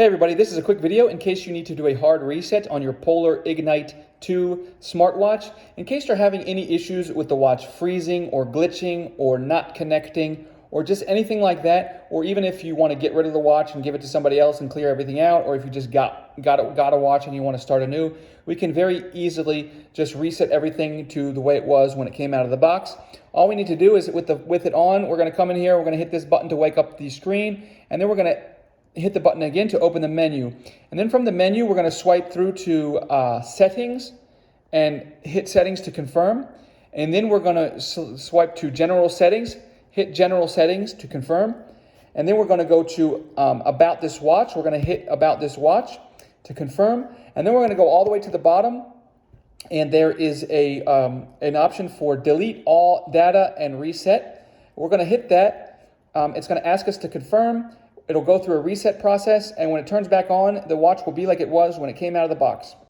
Hey everybody, this is a quick video in case you need to do a hard reset on your Polar Ignite 2 smartwatch. In case you're having any issues with the watch freezing or glitching or not connecting or just anything like that, or even if you want to get rid of the watch and give it to somebody else and clear everything out, or if you just got a watch and you want to start anew, we can very easily just reset everything to the way it was when it came out of the box. All we need to do is with it on, we're going to come in here, we're going to hit this button to wake up the screen, and then we're going to hit the button again to open the menu. And then from the menu, we're going to swipe through to settings and hit settings to confirm. And then we're going to swipe to general settings, hit general settings to confirm. And then we're going to go to about this watch. We're going to hit about this watch to confirm. And then we're going to go all the way to the bottom. And there is an option for delete all data and reset. We're going to hit that. It's going to ask us to confirm. It'll go through a reset process, and when it turns back on, the watch will be like it was when it came out of the box.